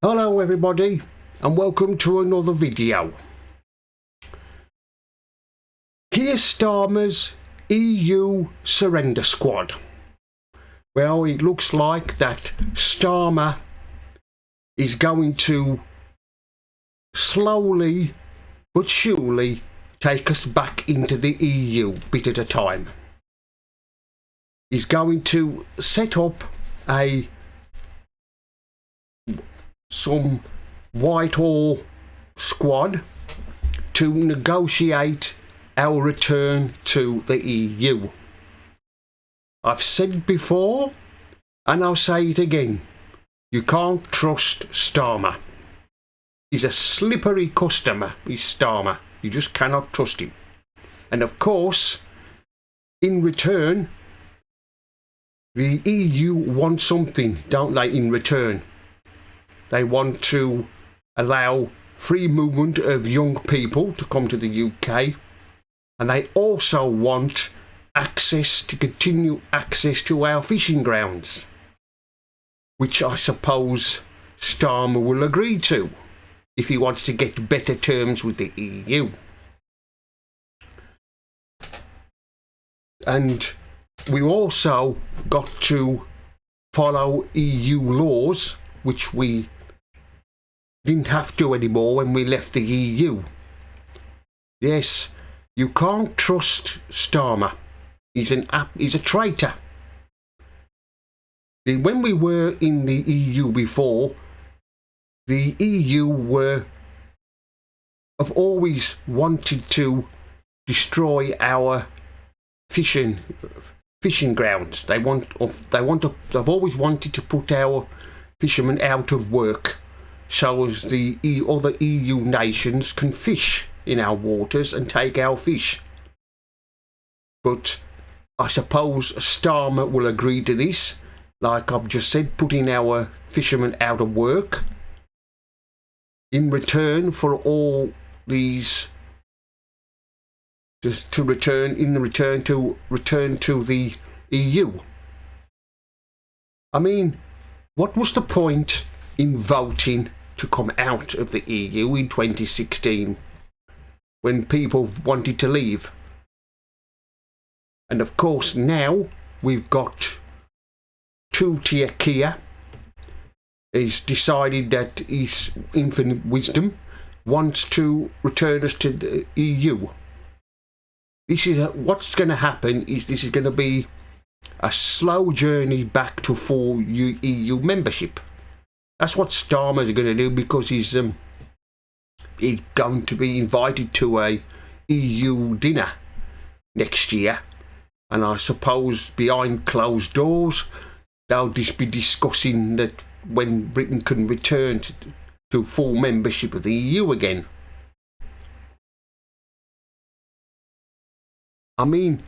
Hello everybody and welcome to another video. Keir Starmer's EU surrender squad. Well, it looks like that Starmer is going to slowly but surely take us back into the EU bit at a time. He's going to set up some Whitehall squad to negotiate our return to the EU. I've said it before and I'll say it again. You can't trust Starmer. He's a slippery customer, he's Starmer. You just cannot trust him. And of course, in return, the EU wants something, don't they, in return? They want to allow free movement of young people to come to the UK, and they also want continued access to our fishing grounds, which I suppose Starmer will agree to if he wants to get better terms with the EU. And we also got to follow EU laws, which we didn't have to anymore when we left the EU. Yes, you can't trust Starmer. He's a traitor. When we were in the EU before, the EU have always wanted to destroy our fishing grounds. They've always wanted to put our fishermen out of work, so as the other EU nations can fish in our waters and take our fish. But I suppose Starmer will agree to this, like I've just said, putting our fishermen out of work in return for all these, just to return to the EU. I mean, what was the point in voting to come out of the EU in 2016 when people wanted to leave? And of course now we've got two-tier Keir. He's decided that his infinite wisdom wants to return us to the EU. What's going to happen is this is going to be a slow journey back to full EU membership. That's what Starmer's going to do, because he's going to be invited to a EU dinner next year, and I suppose behind closed doors they'll just be discussing that when Britain can return to full membership of the EU again. I mean,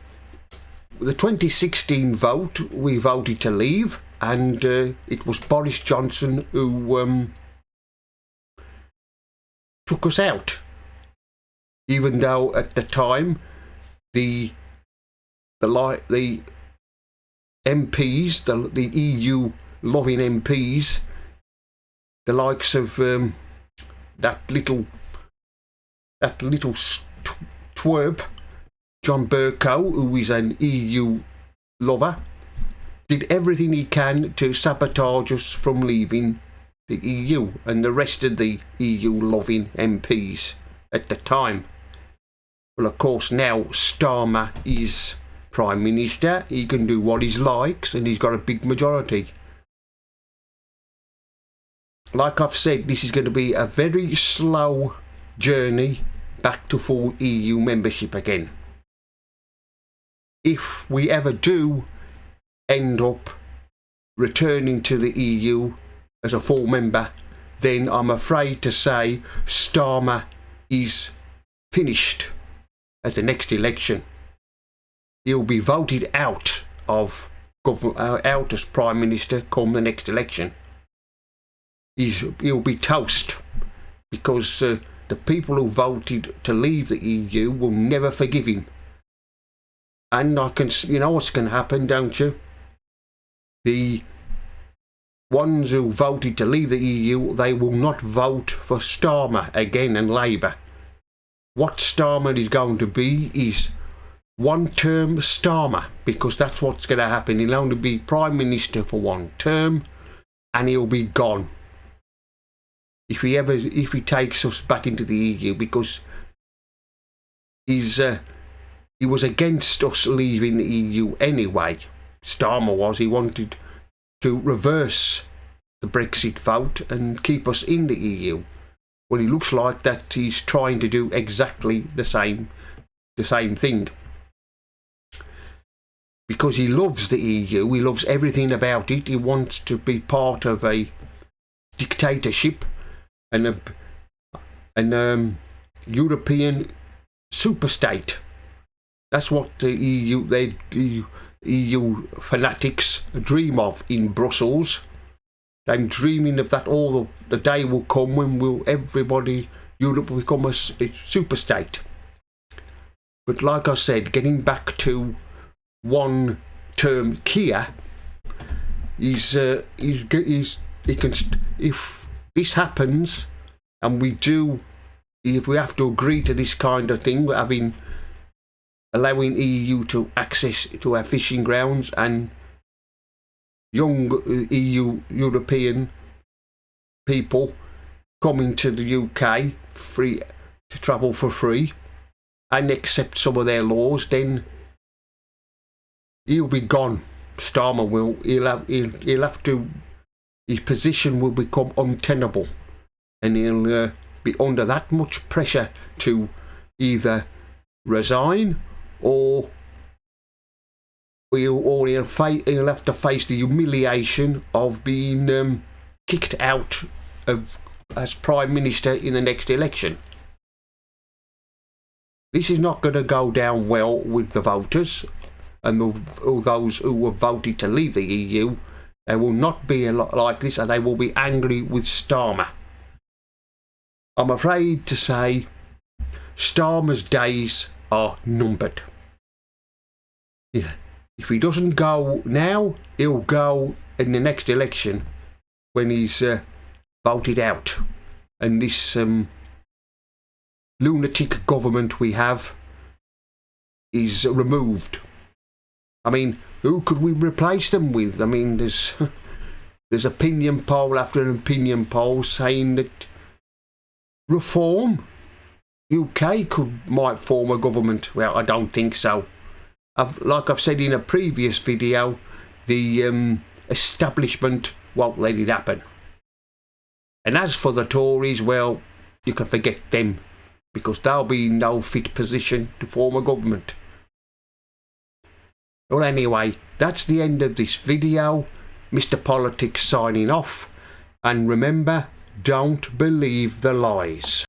the 2016 vote, we voted to leave, and it was Boris Johnson who took us out. Even though at the time the MPs, the EU loving MPs, the likes of that little twerp John Bercow, who is an EU lover, did everything he can to sabotage us from leaving the EU, and the rest of the EU loving MPs at the time. Well, of course, now Starmer is Prime Minister. He can do what he likes, and he's got a big majority. Like I've said, this is going to be a very slow journey back to full EU membership again. If we ever do end up returning to the EU as a full member, then I'm afraid to say Starmer is finished at the next election. He'll be voted out of out as Prime Minister come the next election. He'll be toast, because the people who voted to leave the EU will never forgive him. And you know what's going to happen, don't you? ones who voted to leave the EU, they will not vote for Starmer again and Labour. What Starmer is going to be is one-term Starmer, because that's what's going to happen. He'll only be Prime Minister for one term and he'll be gone. If he takes us back into the EU, because he was against us leaving the EU anyway. Starmer was. He wanted to reverse the Brexit vote and keep us in the EU. Well, it looks like that he's trying to do exactly the same thing. Because he loves the EU, he loves everything about it. He wants to be part of a dictatorship and an European superstate. That's what the EU fanatics dream of in Brussels. I'm dreaming of that. All the day will come when Europe will become a superstate. But like I said, getting back to one-term Keir, he can. If this happens, and if we have to agree to this kind of thing, allowing EU to access to our fishing grounds and young European people coming to the UK free to travel for free and accept some of their laws, then he'll be gone. Starmer will. He'll have to. His position will become untenable, and he'll be under that much pressure to either resign or he'll have to face the humiliation of being kicked out as Prime Minister in the next election. This is not going to go down well with the voters and those who have voted to leave the EU. They will not be a lot like this, and they will be angry with Starmer. I'm afraid to say Starmer's days are numbered. Yeah. If he doesn't go now, he'll go in the next election when he's voted out. And this lunatic government we have is removed. I mean, who could we replace them with? I mean, there's opinion poll after an opinion poll saying that Reform UK might form a government. Well, I don't think so. Like I've said in a previous video, the establishment won't let it happen. And as for the Tories, well, you can forget them, because they'll be in no fit position to form a government. Well, anyway, that's the end of this video. Mr. Politics signing off. And remember, don't believe the lies.